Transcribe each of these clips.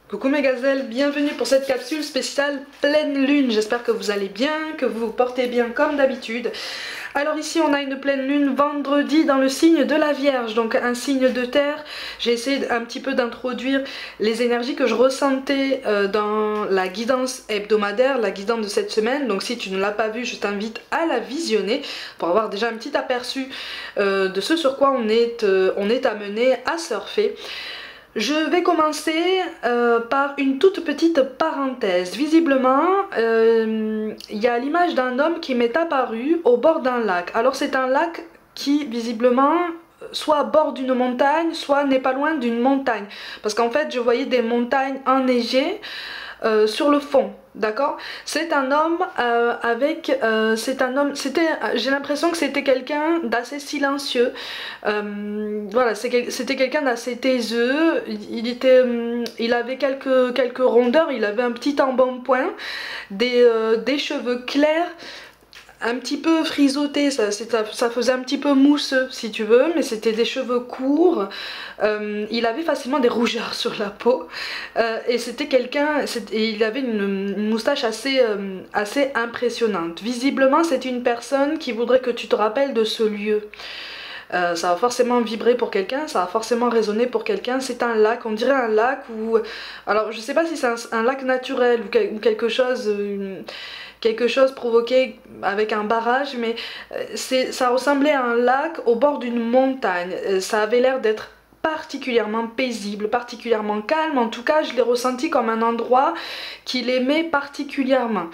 Coucou mes gazelles, bienvenue pour cette capsule spéciale pleine lune. J'espère que vous allez bien, que vous vous portez bien comme d'habitude. Alors ici on a une pleine lune vendredi dans le signe de la Vierge, donc un signe de terre. J'ai essayé un petit peu d'introduire les énergies que je ressentais dans la guidance hebdomadaire, la guidance de cette semaine. Donc si tu ne l'as pas vue, je t'invite à la visionner pour avoir déjà un petit aperçu de ce sur quoi on est amené à surfer. Je vais commencer par une toute petite parenthèse. Visiblement, il y a l'image d'un homme qui m'est apparu au bord d'un lac. Alors c'est un lac qui visiblement soit à bord d'une montagne, soit n'est pas loin d'une montagne. Parce qu'en fait je voyais des montagnes enneigées sur le fond. D'accord, c'est un homme j'ai l'impression que c'était quelqu'un d'assez silencieux. Voilà, c'était quelqu'un d'assez taiseux. Il avait quelques rondeurs, il avait un petit embonpoint, des cheveux clairs, un petit peu frisotté, ça faisait un petit peu mousseux si tu veux, mais c'était des cheveux courts. Il avait facilement des rougeurs sur la peau et c'était quelqu'un, il avait une moustache assez impressionnante. Visiblement c'est une personne qui voudrait que tu te rappelles de ce lieu. Ça va forcément vibrer pour quelqu'un, ça va forcément résonner pour quelqu'un. C'est un lac, on dirait un lac où... Alors je sais pas si c'est un lac naturel ou quelque chose... quelque chose provoqué avec un barrage, mais ça ressemblait à un lac au bord d'une montagne. Ça avait l'air d'être particulièrement paisible, particulièrement calme. En tout cas je l'ai ressenti comme un endroit qu'il aimait particulièrement.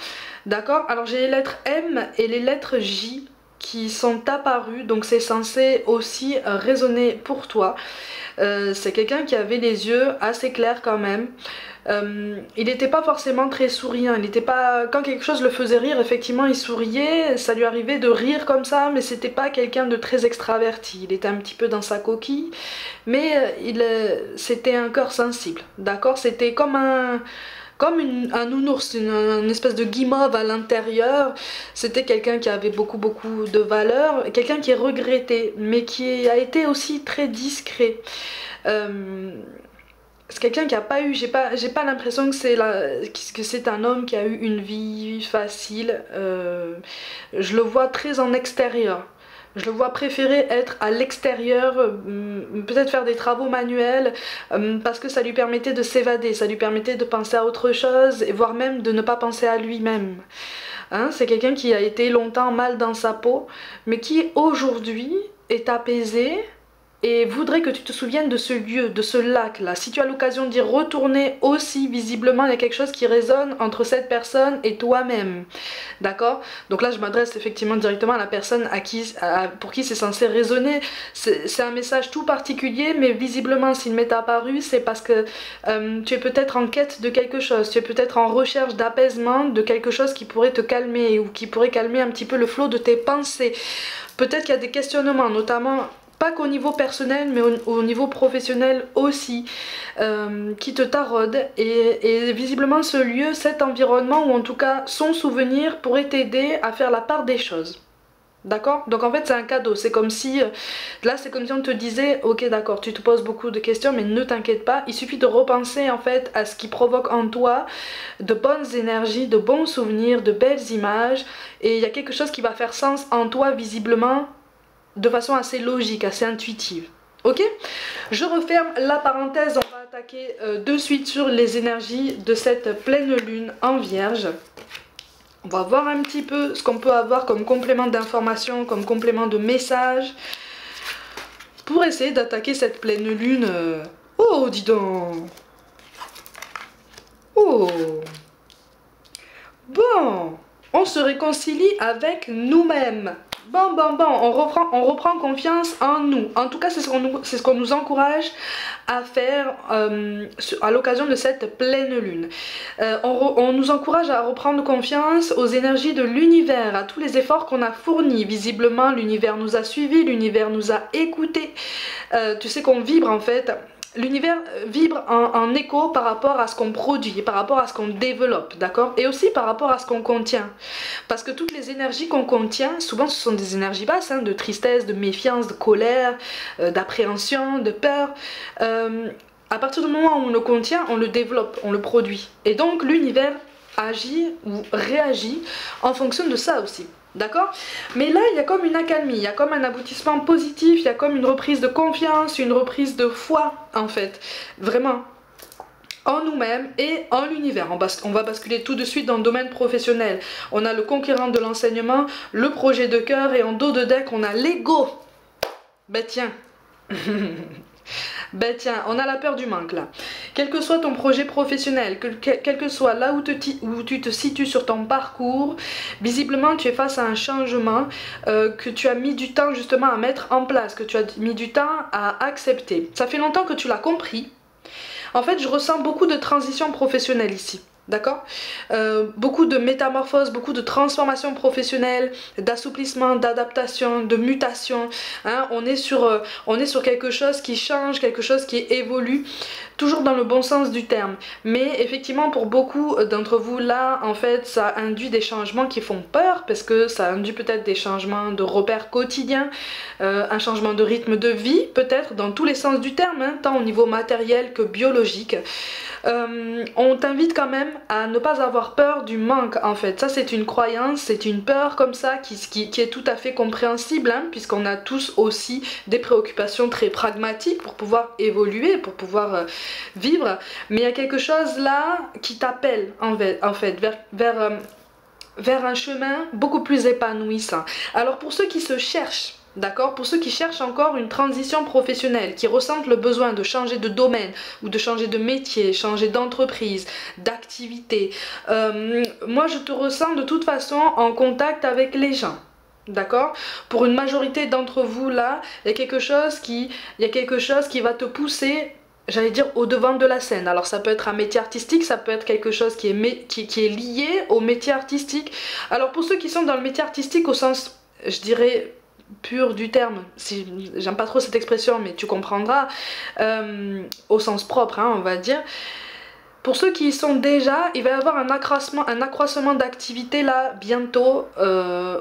D'accord, alors j'ai les lettres M et les lettres J qui sont apparues, donc c'est censé aussi résonner pour toi. C'est quelqu'un qui avait les yeux assez clairs quand même. Il n'était pas forcément très souriant, quand quelque chose le faisait rire, effectivement il souriait, ça lui arrivait de rire comme ça, mais c'était pas quelqu'un de très extraverti. Il était un petit peu dans sa coquille, mais c'était un cœur sensible, d'accord. C'était comme un nounours, une espèce de guimauve à l'intérieur. C'était quelqu'un qui avait beaucoup de valeur, quelqu'un qui est regretté, mais qui a été aussi très discret. C'est quelqu'un qui a pas eu, j'ai pas l'impression que c'est un homme qui a eu une vie facile. Je le vois très en extérieur. Je le vois préférer être à l'extérieur, peut-être faire des travaux manuels, parce que ça lui permettait de s'évader, ça lui permettait de penser à autre chose, et voire même de ne pas penser à lui-même. Hein, c'est quelqu'un qui a été longtemps mal dans sa peau, mais qui aujourd'hui est apaisé, et voudrais que tu te souviennes de ce lieu, de ce lac là. Si tu as l'occasion d'y retourner aussi, visiblement il y a quelque chose qui résonne entre cette personne et toi-même. D'accord? Donc là je m'adresse effectivement directement à la personne pour qui c'est censé résonner. C'est un message tout particulier, mais visiblement s'il m'est apparu, c'est parce que tu es peut-être en quête de quelque chose, tu es peut-être en recherche d'apaisement, de quelque chose qui pourrait te calmer, ou qui pourrait calmer un petit peu le flot de tes pensées. Peut-être qu'il y a des questionnements, notamment... pas qu'au niveau personnel, mais au niveau professionnel aussi, qui te taraude. Et visiblement ce lieu, cet environnement, ou en tout cas son souvenir, pourrait t'aider à faire la part des choses. D'accord? Donc en fait c'est un cadeau, c'est comme si, là c'est comme si on te disait, ok d'accord, tu te poses beaucoup de questions, mais ne t'inquiète pas, il suffit de repenser en fait à ce qui provoque en toi de bonnes énergies, de bons souvenirs, de belles images, et il y a quelque chose qui va faire sens en toi visiblement, de façon assez logique, assez intuitive. Ok? Je referme la parenthèse, on va attaquer de suite sur les énergies de cette pleine lune en Vierge. On va voir un petit peu ce qu'on peut avoir comme complément d'information, comme complément de message, pour essayer d'attaquer cette pleine lune. Oh, dis donc! Oh! Bon, on se réconcilie avec nous-mêmes. Bon, on reprend confiance en nous. En tout cas, c'est ce qu'on nous encourage à faire à l'occasion de cette pleine lune. On nous encourage à reprendre confiance aux énergies de l'univers, à tous les efforts qu'on a fournis. Visiblement, l'univers nous a suivis, l'univers nous a écoutés. Tu sais qu'on vibre en fait. L'univers vibre en écho par rapport à ce qu'on produit, par rapport à ce qu'on développe, d'accord? Et aussi par rapport à ce qu'on contient. Parce que toutes les énergies qu'on contient, souvent ce sont des énergies basses, hein, de tristesse, de méfiance, de colère, d'appréhension, de peur. À partir du moment où on le contient, on le développe, on le produit. Et donc l'univers agit ou réagit en fonction de ça aussi. D'accord? Mais là, il y a comme une accalmie, il y a comme un aboutissement positif, il y a comme une reprise de confiance, une reprise de foi, en fait. Vraiment. En nous-mêmes et en l'univers. On va basculer tout de suite dans le domaine professionnel. On a le conquérant de l'enseignement, le projet de cœur et en dos de deck, on a l'ego. Ben tiens. Ben tiens, on a la peur du manque là. Quel que soit ton projet professionnel, quel que soit là où tu te situes sur ton parcours, visiblement tu es face à un changement que tu as mis du temps justement à mettre en place, que tu as mis du temps à accepter. Ça fait longtemps que tu l'as compris. En fait, je ressens beaucoup de transitions professionnelles ici. D'accord? Beaucoup de métamorphoses, beaucoup de transformations professionnelles, d'assouplissement, d'adaptation, de mutation. Hein? On est sur quelque chose qui change, quelque chose qui évolue, toujours dans le bon sens du terme. Mais effectivement, pour beaucoup d'entre vous, là, en fait, ça induit des changements qui font peur, parce que ça induit peut-être des changements de repères quotidiens, un changement de rythme de vie, peut-être, dans tous les sens du terme, hein, tant au niveau matériel que biologique. On t'invite quand même à ne pas avoir peur du manque en fait. Ça c'est une croyance, c'est une peur comme ça qui est tout à fait compréhensible hein, puisqu'on a tous aussi des préoccupations très pragmatiques pour pouvoir évoluer, pour pouvoir vivre. Mais il y a quelque chose là qui t'appelle en fait vers un chemin beaucoup plus épanouissant. Alors pour ceux qui se cherchent, d'accord, pour ceux qui cherchent encore une transition professionnelle, qui ressentent le besoin de changer de domaine ou de changer de métier, changer d'entreprise, d'activité, moi je te ressens de toute façon en contact avec les gens. D'accord? Pour une majorité d'entre vous là, il y a quelque chose qui va te pousser, j'allais dire, au devant de la scène. Alors ça peut être un métier artistique, ça peut être quelque chose qui est lié au métier artistique. Alors pour ceux qui sont dans le métier artistique au sens, je dirais, pur du terme, si j'aime pas trop cette expression mais tu comprendras, au sens propre hein, on va dire. Pour ceux qui y sont déjà, il va y avoir un accroissement d'activité là bientôt.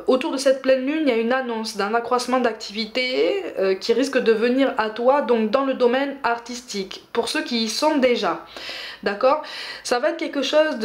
Autour de cette pleine lune, il y a une annonce d'un accroissement d'activité qui risque de venir à toi, donc dans le domaine artistique. Pour ceux qui y sont déjà. D'accord? Ça va être quelque chose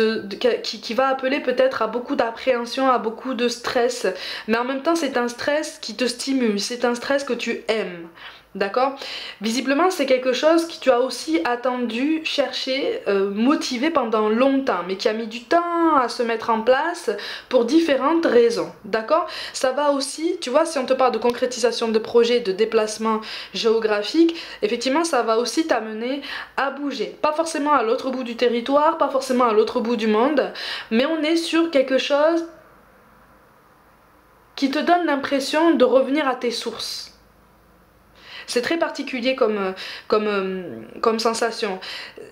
qui va appeler peut-être à beaucoup d'appréhension, à beaucoup de stress. Mais en même temps, c'est un stress qui te stimule, c'est un stress que tu aimes. D'accord? Visiblement, c'est quelque chose que tu as aussi attendu, cherché, motivé pendant longtemps, mais qui a mis du temps à se mettre en place pour différentes raisons. D'accord? Ça va aussi, tu vois, si on te parle de concrétisation de projets, de déplacement géographique, effectivement, ça va aussi t'amener à bouger. Pas forcément à l'autre bout du territoire, pas forcément à l'autre bout du monde, mais on est sur quelque chose qui te donne l'impression de revenir à tes sources. C'est très particulier comme sensation.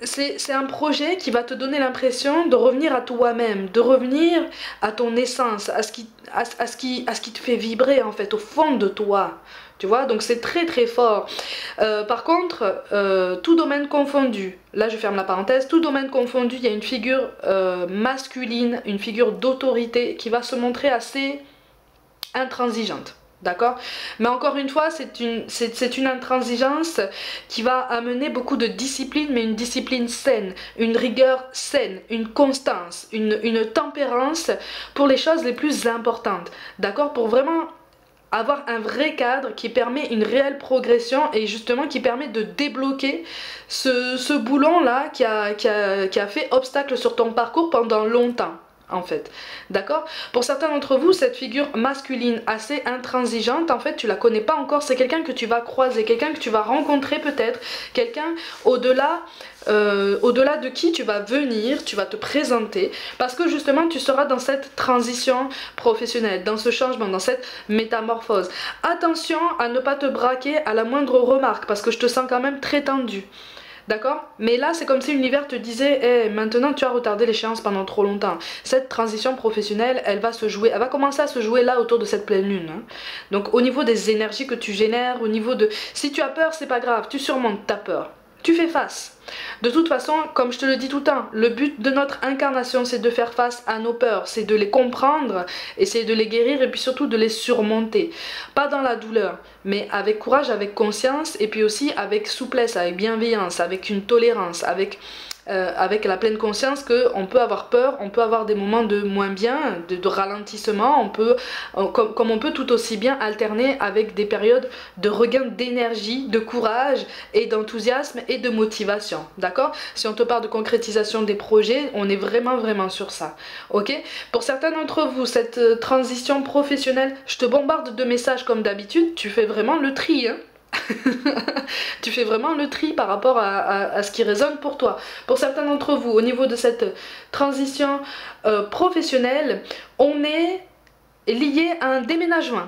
C'est un projet qui va te donner l'impression de revenir à toi-même, de revenir à ton essence, à ce qui te fait vibrer en fait, au fond de toi. Tu vois, donc c'est très très fort. Par contre, tout domaine confondu, là je ferme la parenthèse, tout domaine confondu, il y a une figure masculine, une figure d'autorité qui va se montrer assez intransigeante. D'accord? Mais encore une fois, c'est une intransigeance qui va amener beaucoup de discipline, mais une discipline saine, une rigueur saine, une constance, une tempérance pour les choses les plus importantes. D'accord? Pour vraiment avoir un vrai cadre qui permet une réelle progression et justement qui permet de débloquer ce boulon là qui a fait obstacle sur ton parcours pendant longtemps. En fait, d'accord? Pour certains d'entre vous, cette figure masculine assez intransigeante, en fait, tu la connais pas encore, c'est quelqu'un que tu vas croiser, quelqu'un que tu vas rencontrer peut-être, quelqu'un au-delà de qui tu vas venir, tu vas te présenter, parce que justement, tu seras dans cette transition professionnelle, dans ce changement, dans cette métamorphose. Attention à ne pas te braquer à la moindre remarque, parce que je te sens quand même très tendu. D'accord? Mais là, c'est comme si l'univers te disait hey, maintenant tu as retardé l'échéance pendant trop longtemps. Cette transition professionnelle, elle va commencer à se jouer là autour de cette pleine lune. Hein. Donc au niveau des énergies que tu génères, au niveau de... Si tu as peur, c'est pas grave, tu surmontes ta peur. Tu fais face. De toute façon, comme je te le dis tout le temps, le but de notre incarnation, c'est de faire face à nos peurs, c'est de les comprendre, essayer de les guérir et puis surtout de les surmonter. Pas dans la douleur, mais avec courage, avec conscience et puis aussi avec souplesse, avec bienveillance, avec une tolérance, avec la pleine conscience qu'on peut avoir peur, on peut avoir des moments de moins bien, de ralentissement, comme on peut tout aussi bien alterner avec des périodes de regain d'énergie, de courage et d'enthousiasme et de motivation, d'accord? Si on te parle de concrétisation des projets, on est vraiment sur ça, ok? Pour certains d'entre vous, cette transition professionnelle, je te bombarde de messages comme d'habitude, tu fais vraiment le tri, hein? Tu fais vraiment le tri par rapport à ce qui résonne pour toi. Pour certains d'entre vous, au niveau de cette transition professionnelle, on est lié à un déménagement.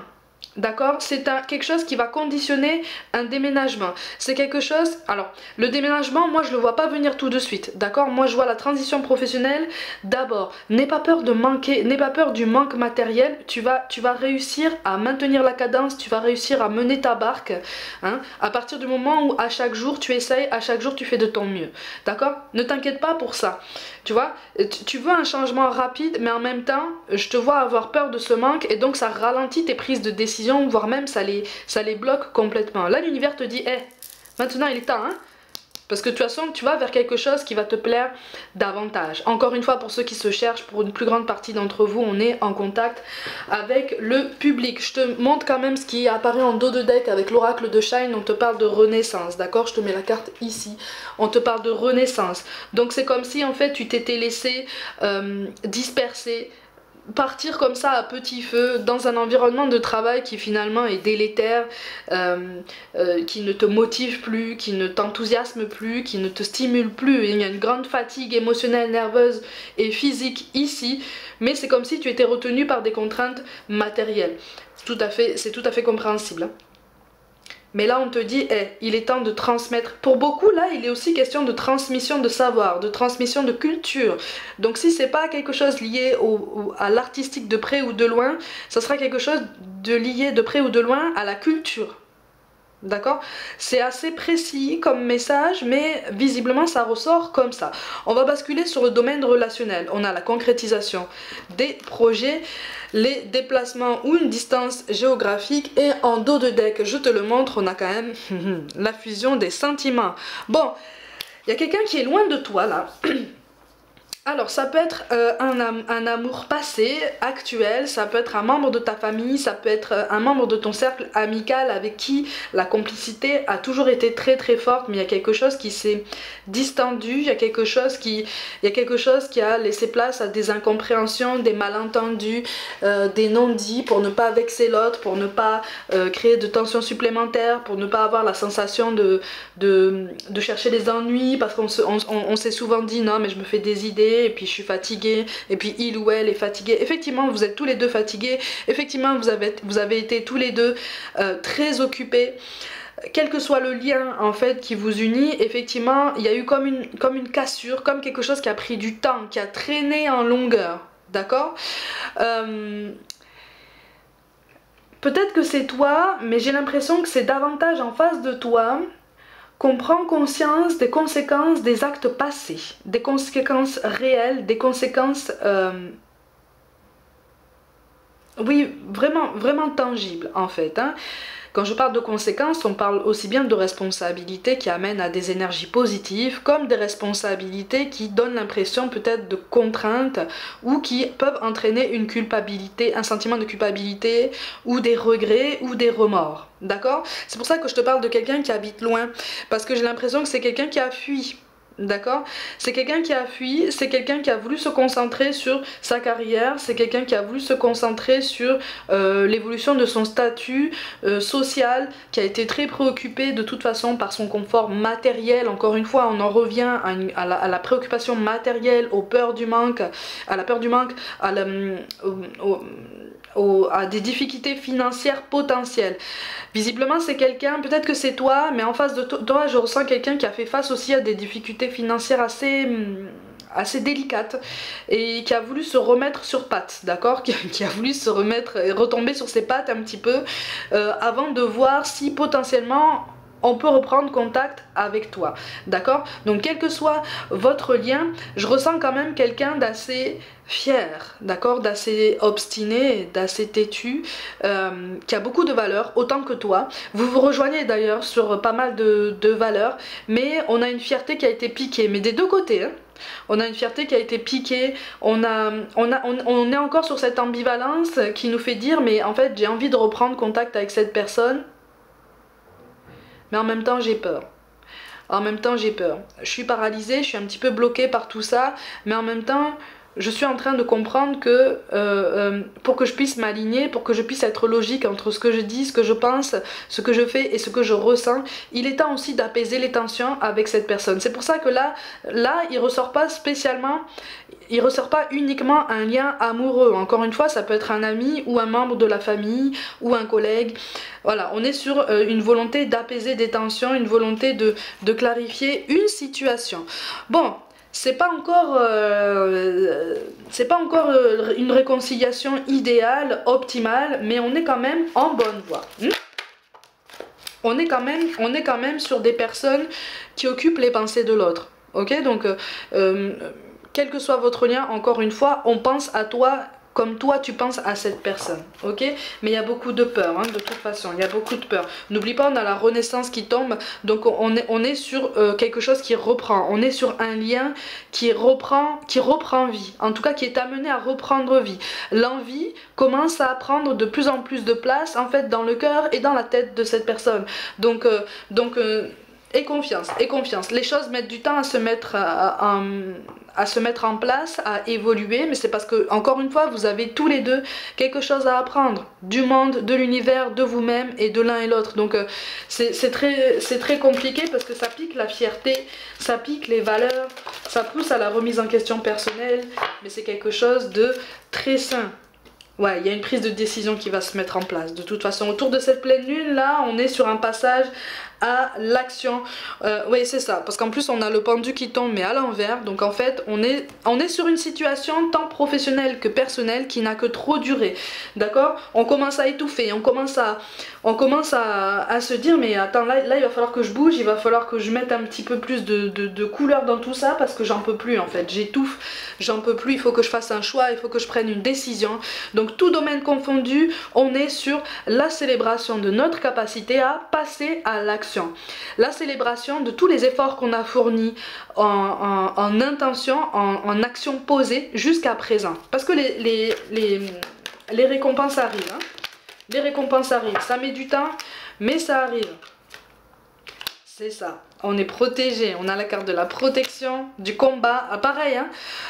D'accord? C'est quelque chose qui va conditionner un déménagement. C'est quelque chose... Alors, le déménagement, moi, je le vois pas venir tout de suite. D'accord? Moi, je vois la transition professionnelle. D'abord, n'aie pas peur de manquer, n'aie pas peur du manque matériel. Tu vas réussir à maintenir la cadence, tu vas réussir à mener ta barque. Hein, à partir du moment où, à chaque jour, tu essayes, à chaque jour, tu fais de ton mieux. D'accord? Ne t'inquiète pas pour ça. Tu vois? Tu veux un changement rapide, mais en même temps, je te vois avoir peur de ce manque et donc ça ralentit tes prises de décision, voire même ça les bloque complètement. Là, l'univers te dit, hey, maintenant il est temps, hein? Parce que de toute façon, tu vas vers quelque chose qui va te plaire davantage. Encore une fois, pour ceux qui se cherchent, pour une plus grande partie d'entre vous, on est en contact avec le public. Je te montre quand même ce qui apparaît en dos de deck avec l'oracle de Shine. On te parle de renaissance, d'accord? Je te mets la carte ici. On te parle de renaissance. Donc c'est comme si en fait tu t'étais laissé disperser, partir comme ça à petit feu dans un environnement de travail qui finalement est délétère, qui ne te motive plus, qui ne t'enthousiasme plus, qui ne te stimule plus. Il y a une grande fatigue émotionnelle, nerveuse et physique ici, mais c'est comme si tu étais retenu par des contraintes matérielles. C'est tout à fait compréhensible, hein. Mais là on te dit, hey, il est temps de transmettre. Pour beaucoup là il est aussi question de transmission de savoir, de transmission de culture. Donc si c'est pas quelque chose lié à l'artistique de près ou de loin, ça sera quelque chose de lié de près ou de loin à la culture. D'accord? C'est assez précis comme message, mais visiblement ça ressort comme ça. On va basculer sur le domaine relationnel. On a la concrétisation des projets, les déplacements ou une distance géographique, et en dos de deck, je te le montre, on a quand même la fusion des sentiments. Bon, il y a quelqu'un qui est loin de toi là. Alors ça peut être un amour passé, actuel, ça peut être un membre de ta famille, ça peut être un membre de ton cercle amical avec qui la complicité a toujours été très forte, mais il y a quelque chose qui s'est distendu, il y a quelque chose qui a laissé place à des incompréhensions, des malentendus, des non-dits, pour ne pas vexer l'autre, pour ne pas créer de tensions supplémentaires, pour ne pas avoir la sensation de chercher des ennuis, parce qu'on s'est souvent dit non mais je me fais des idées, et puis je suis fatiguée, et puis il ou elle est fatigué. Effectivement vous êtes tous les deux fatigués, effectivement vous avez été tous les deux très occupés. Quel que soit le lien en fait qui vous unit, effectivement il y a eu comme une cassure, comme quelque chose qui a pris du temps, qui a traîné en longueur, d'accord? Peut-être que c'est toi, mais j'ai l'impression que c'est davantage en face de toi qu'on prend conscience des conséquences des actes passés, des conséquences réelles, des conséquences, oui, vraiment tangibles en fait, hein. Quand je parle de conséquences, on parle aussi bien de responsabilités qui amènent à des énergies positives, comme des responsabilités qui donnent l'impression peut-être de contraintes, ou qui peuvent entraîner une culpabilité, un sentiment de culpabilité, ou des regrets, ou des remords. D'accord? C'est pour ça que je te parle de quelqu'un qui habite loin, parce que j'ai l'impression que c'est quelqu'un qui a fui. D'accord? C'est quelqu'un qui a fui, c'est quelqu'un qui a voulu se concentrer sur sa carrière, c'est quelqu'un qui a voulu se concentrer sur l'évolution de son statut social, qui a été très préoccupé de toute façon par son confort matériel. Encore une fois, on en revient à la préoccupation matérielle, aux peurs du manque, à la peur du manque, à des difficultés financières potentielles. Visiblement c'est quelqu'un, peut-être que c'est toi, mais en face de toi je ressens quelqu'un qui a fait face aussi à des difficultés financières assez délicates, et qui a voulu se remettre sur pattes, d'accord, qui a voulu se remettre, retomber sur ses pattes un petit peu, avant de voir si potentiellement on peut reprendre contact avec toi, d'accord? Donc quel que soit votre lien, je ressens quand même quelqu'un d'assez fier, d'accord? D'assez obstiné, d'assez têtu, qui a beaucoup de valeurs, autant que toi. Vous vous rejoignez d'ailleurs sur pas mal de valeurs, mais on a une fierté qui a été piquée, mais des deux côtés, hein. On a une fierté qui a été piquée, on est encore sur cette ambivalence qui nous fait dire mais en fait j'ai envie de reprendre contact avec cette personne, mais en même temps j'ai peur. En même temps j'ai peur. Je suis paralysée, je suis un petit peu bloquée par tout ça, mais en même temps je suis en train de comprendre que pour que je puisse m'aligner, pour que je puisse être logique entre ce que je dis, ce que je pense, ce que je fais et ce que je ressens, il est temps aussi d'apaiser les tensions avec cette personne. C'est pour ça que là il ressort pas spécialement, il ressort pas uniquement un lien amoureux. Encore une fois, ça peut être un ami ou un membre de la famille ou un collègue. Voilà, on est sur une volonté d'apaiser des tensions, une volonté de clarifier une situation. Bon, c'est pas encore une réconciliation idéale, optimale, mais on est quand même en bonne voie. On est quand même sur des personnes qui occupent les pensées de l'autre. Ok, donc quel que soit votre lien, encore une fois, on pense à toi comme toi tu penses à cette personne, ok? Mais il y a beaucoup de peur, hein, de toute façon, il y a beaucoup de peur. N'oublie pas, on a la renaissance qui tombe, donc on est sur quelque chose qui reprend, on est sur un lien qui reprend vie, en tout cas qui est amené à reprendre vie. L'envie commence à prendre de plus en plus de place, en fait, dans le cœur et dans la tête de cette personne. Donc et confiance, et confiance. Les choses mettent du temps à se mettre en place, à évoluer, mais c'est parce que, encore une fois, vous avez tous les deux quelque chose à apprendre. Du monde, de l'univers, de vous-même et de l'un et l'autre. Donc c'est très compliqué parce que ça pique la fierté, ça pique les valeurs, ça pousse à la remise en question personnelle, mais c'est quelque chose de très sain. Ouais, il y a une prise de décision qui va se mettre en place. De toute façon, autour de cette pleine lune, là, on est sur un passage à l'action. Oui, c'est ça. Parce qu'en plus, on a le pendu qui tombe, mais à l'envers. Donc, en fait, on est sur une situation tant professionnelle que personnelle qui n'a que trop duré. D'accord? On commence à étouffer. On commence à se dire, mais attends, là, il va falloir que je bouge. Il va falloir que je mette un petit peu plus de couleur dans tout ça parce que j'en peux plus, en fait. J'étouffe. J'en peux plus. Il faut que je fasse un choix. Il faut que je prenne une décision. Donc, tout domaine confondu, on est sur la célébration de notre capacité à passer à l'action. La célébration de tous les efforts qu'on a fournis en intention, en action posée jusqu'à présent. Parce que les récompenses arrivent. Hein. Les récompenses arrivent. Ça met du temps, mais ça arrive. C'est ça. On est protégé, on a la carte de la protection, du combat. Ah, pareil, hein.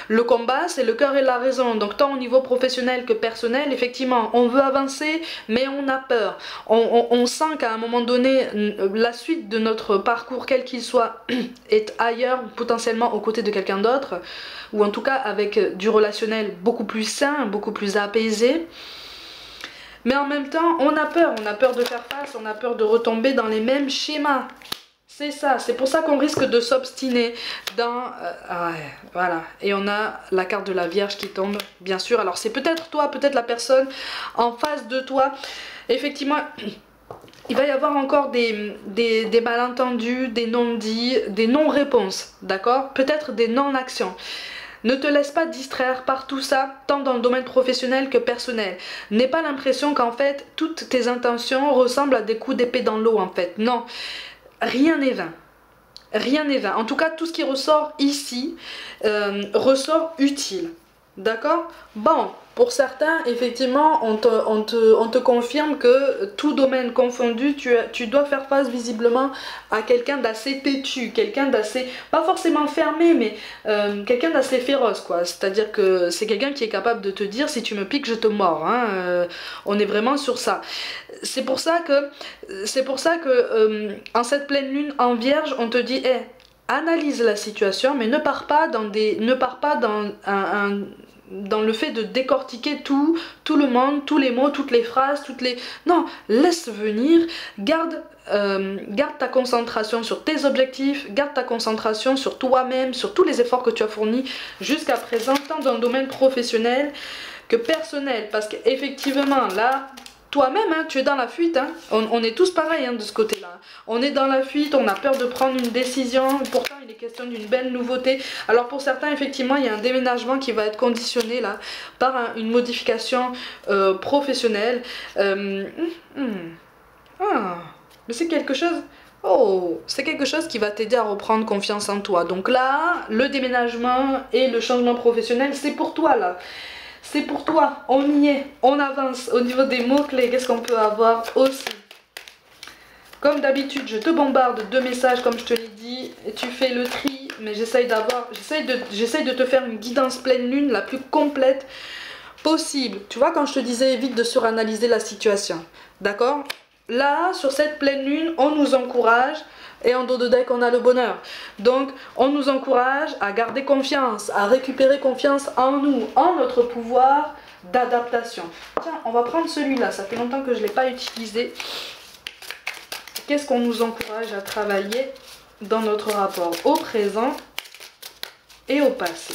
Le combat, c'est le cœur et la raison. Donc tant au niveau professionnel que personnel, effectivement, on veut avancer, mais on a peur. On sent qu'à un moment donné, la suite de notre parcours, quel qu'il soit, est ailleurs, potentiellement aux côtés de quelqu'un d'autre, ou en tout cas avec du relationnel beaucoup plus sain, beaucoup plus apaisé. Mais en même temps, on a peur de faire face, on a peur de retomber dans les mêmes schémas. C'est ça, c'est pour ça qu'on risque de s'obstiner dans... voilà, et on a la carte de la Vierge qui tombe, bien sûr. Alors c'est peut-être toi, peut-être la personne en face de toi. Effectivement, il va y avoir encore des malentendus, des non-dits, des non-réponses, d'accord? Peut-être des non-actions. Ne te laisse pas distraire par tout ça, tant dans le domaine professionnel que personnel. N'aie pas l'impression qu'en fait, toutes tes intentions ressemblent à des coups d'épée dans l'eau, en fait. Non. Rien n'est vain. Rien n'est vain. En tout cas, tout ce qui ressort ici ressort utile. D'accord? Bon, pour certains, effectivement, on te confirme que tout domaine confondu, tu dois faire face visiblement à quelqu'un d'assez têtu, quelqu'un d'assez, pas forcément fermé, mais quelqu'un d'assez féroce, quoi. C'est-à-dire que c'est quelqu'un qui est capable de te dire, si tu me piques, je te mords. Hein. On est vraiment sur ça. C'est pour ça que en cette pleine lune en Vierge, on te dit, hey, analyse la situation, mais ne pars pas dans le fait de décortiquer tout le monde, tous les mots, toutes les phrases, Non, laisse venir, garde ta concentration sur tes objectifs, garde ta concentration sur toi-même, sur tous les efforts que tu as fournis jusqu'à présent, tant dans le domaine professionnel que personnel, parce qu'effectivement, là, toi-même, hein, tu es dans la fuite, hein. On est tous pareils hein, de ce côté-là. On est dans la fuite, on a peur de prendre une décision, pourtant il est question d'une belle nouveauté. Alors pour certains, effectivement, il y a un déménagement qui va être conditionné là par une modification professionnelle. Mais c'est quelque chose... Oh, c'est quelque chose qui va t'aider à reprendre confiance en toi. Donc là, le déménagement et le changement professionnel, c'est pour toi là. C'est pour toi, on y est, on avance. Au niveau des mots-clés, qu'est-ce qu'on peut avoir aussi? Comme d'habitude, je te bombarde de messages comme je te l'ai dit, et tu fais le tri, mais j'essaye de te faire une guidance pleine lune la plus complète possible. Tu vois, quand je te disais évite de suranalyser la situation, d'accord? Là, sur cette pleine lune, on nous encourage, et en dos de deck, on a le bonheur. Donc, on nous encourage à garder confiance, à récupérer confiance en nous, en notre pouvoir d'adaptation. Tiens, on va prendre celui-là, ça fait longtemps que je ne l'ai pas utilisé. Qu'est-ce qu'on nous encourage à travailler dans notre rapport au présent et au passé?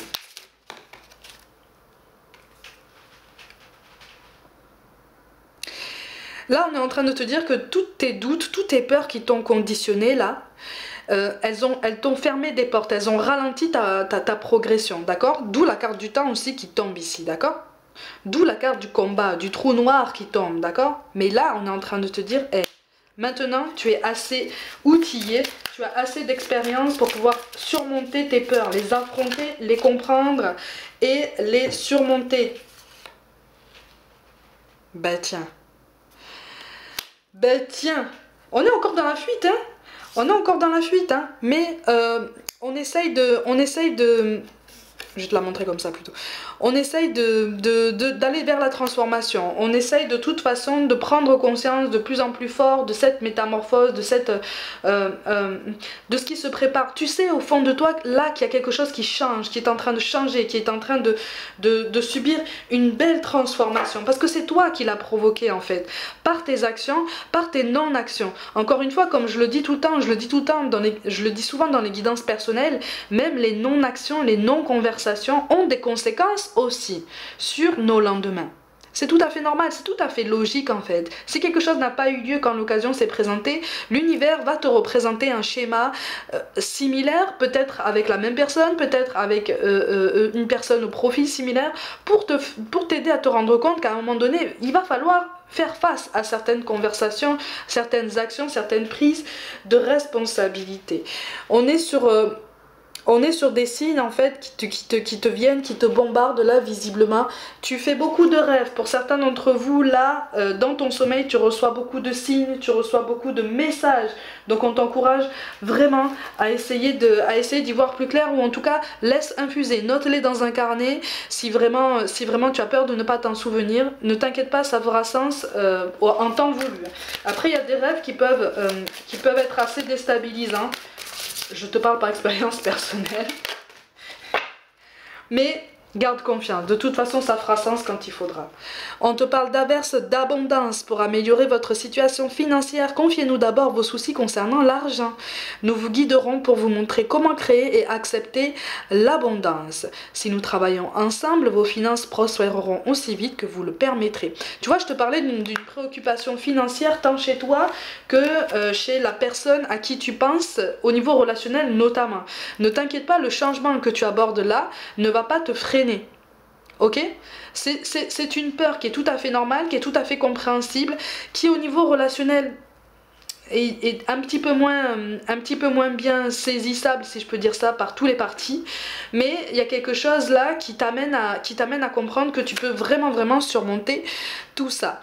Là, on est en train de te dire que tous tes doutes, toutes tes peurs qui t'ont conditionné là, elles t'ont fermé des portes, elles ont ralenti ta progression, d'accord? D'où la carte du temps aussi qui tombe ici, d'accord? D'où la carte du combat, du trou noir qui tombe, d'accord? Mais là, on est en train de te dire, hey, maintenant, tu es assez outillé, tu as assez d'expérience pour pouvoir surmonter tes peurs, les affronter, les comprendre et les surmonter. Bah tiens. Ben tiens, on est encore dans la fuite, hein. On est encore dans la fuite, hein. Mais on essaye de... Je vais te la montrer comme ça plutôt. On essaye d'aller vers la transformation. On essaye de toute façon de prendre conscience de plus en plus fort de cette métamorphose, de ce qui se prépare. Tu sais au fond de toi là qu'il y a quelque chose qui change, qui est en train de changer, qui est en train de subir une belle transformation. Parce que c'est toi qui l'as provoqué en fait. Par tes actions, par tes non-actions. Encore une fois, comme je le dis tout le temps, je le dis souvent dans les guidances personnelles, même les non-actions, les non-conversations ont des conséquences aussi sur nos lendemains. C'est tout à fait normal, c'est tout à fait logique en fait. Si quelque chose n'a pas eu lieu quand l'occasion s'est présentée, l'univers va te représenter un schéma similaire, peut-être avec la même personne, peut-être avec une personne au profil similaire, pour t'aider à te rendre compte qu'à un moment donné, il va falloir faire face à certaines conversations, certaines actions, certaines prises de responsabilité. On est sur des signes en fait qui te viennent, qui te bombardent là visiblement. Tu fais beaucoup de rêves. Pour certains d'entre vous là, dans ton sommeil, tu reçois beaucoup de signes, tu reçois beaucoup de messages. Donc on t'encourage vraiment à essayer d'y voir plus clair, ou en tout cas laisse infuser, note-les dans un carnet. Si vraiment tu as peur de ne pas t'en souvenir, ne t'inquiète pas, ça fera sens en temps voulu. Après il y a des rêves qui peuvent être assez déstabilisants. Je te parle par expérience personnelle. Mais garde confiance. De toute façon, ça fera sens quand il faudra. On te parle d'averse, d'abondance. Pour améliorer votre situation financière, confiez-nous d'abord vos soucis concernant l'argent. Nous vous guiderons pour vous montrer comment créer et accepter l'abondance. Si nous travaillons ensemble, vos finances prospéreront aussi vite que vous le permettrez. Tu vois, je te parlais d'une préoccupation financière tant chez toi que chez la personne à qui tu penses, au niveau relationnel notamment. Ne t'inquiète pas, le changement que tu abordes là ne va pas te freiner. Ok, c'est une peur qui est tout à fait normale, qui est tout à fait compréhensible, qui au niveau relationnel est un petit peu moins bien saisissable, si je peux dire ça, par tous les partis. Mais il y a quelque chose là qui t'amène à comprendre que tu peux vraiment surmonter tout ça.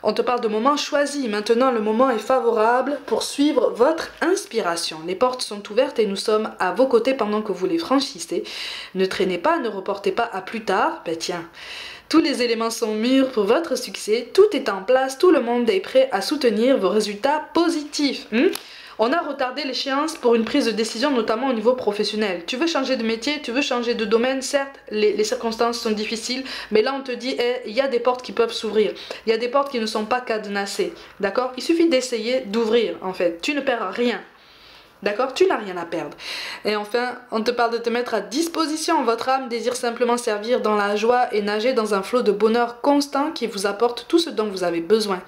On te parle de moments choisis. Maintenant, le moment est favorable pour suivre votre inspiration. Les portes sont ouvertes et nous sommes à vos côtés pendant que vous les franchissez. Ne traînez pas, ne reportez pas à plus tard. Ben tiens, tous les éléments sont mûrs pour votre succès. Tout est en place, tout le monde est prêt à soutenir vos résultats positifs. On a retardé l'échéance pour une prise de décision, notamment au niveau professionnel. Tu veux changer de métier, tu veux changer de domaine, certes, les circonstances sont difficiles, mais là on te dit, il y a des portes qui peuvent s'ouvrir. Il y a des portes qui ne sont pas cadenassées, d'accord? Il suffit d'essayer d'ouvrir, en fait. Tu ne perds rien. D'accord? Tu n'as rien à perdre. Et enfin, on te parle de te mettre à disposition. Votre âme désire simplement servir dans la joie et nager dans un flot de bonheur constant qui vous apporte tout ce dont vous avez besoin.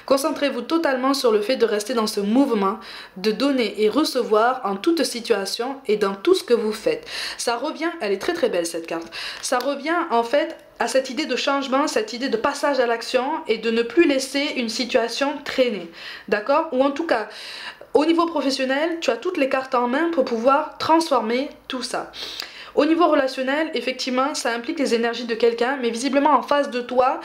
Concentrez-vous totalement sur le fait de rester dans ce mouvement, de donner et recevoir en toute situation et dans tout ce que vous faites. Ça revient, elle est très très belle cette carte, ça revient en fait à cette idée de changement, cette idée de passage à l'action et de ne plus laisser une situation traîner, d'accord? Ou en tout cas, au niveau professionnel, tu as toutes les cartes en main pour pouvoir transformer tout ça. Au niveau relationnel, effectivement, ça implique les énergies de quelqu'un, mais visiblement en face de toi,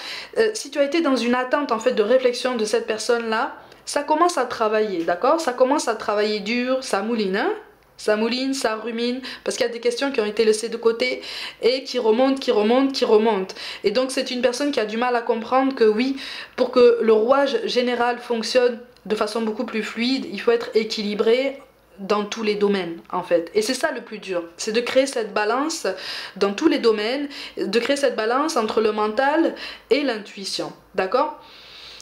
si tu as été dans une attente en fait de réflexion de cette personne-là, ça commence à travailler, d'accord? Ça commence à travailler dur, ça mouline, hein? Ça mouline, ça rumine, parce qu'il y a des questions qui ont été laissées de côté et qui remontent, qui remontent, qui remontent. Et donc c'est une personne qui a du mal à comprendre que oui, pour que le rouage général fonctionne de façon beaucoup plus fluide, il faut être équilibré dans tous les domaines en fait. Et c'est ça le plus dur, c'est de créer cette balance dans tous les domaines, de créer cette balance entre le mental et l'intuition, d'accord?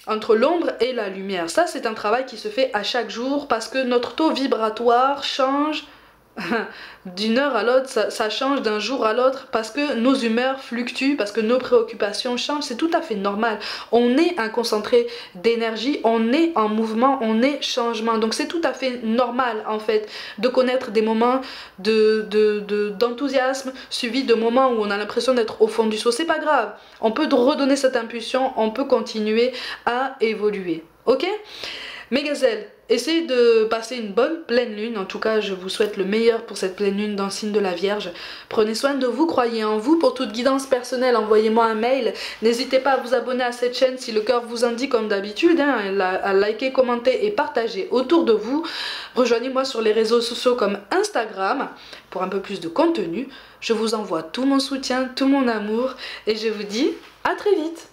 Entre l'ombre et la lumière. Ça, c'est un travail qui se fait à chaque jour parce que notre taux vibratoire change d'une heure à l'autre, ça change d'un jour à l'autre parce que nos humeurs fluctuent, parce que nos préoccupations changent, c'est tout à fait normal. On est un concentré d'énergie, on est en mouvement, on est changement. Donc c'est tout à fait normal en fait de connaître des moments d'enthousiasme suivis de moments où on a l'impression d'être au fond du seau. C'est pas grave, on peut redonner cette impulsion, on peut continuer à évoluer. Ok? Mes gazelles, essayez de passer une bonne pleine lune. En tout cas, je vous souhaite le meilleur pour cette pleine lune dans le signe de la Vierge. Prenez soin de vous, croyez en vous. Pour toute guidance personnelle, envoyez-moi un mail. N'hésitez pas à vous abonner à cette chaîne si le cœur vous indique comme d'habitude, hein, à liker, commenter et partager autour de vous. Rejoignez-moi sur les réseaux sociaux comme Instagram pour un peu plus de contenu. Je vous envoie tout mon soutien, tout mon amour et je vous dis à très vite.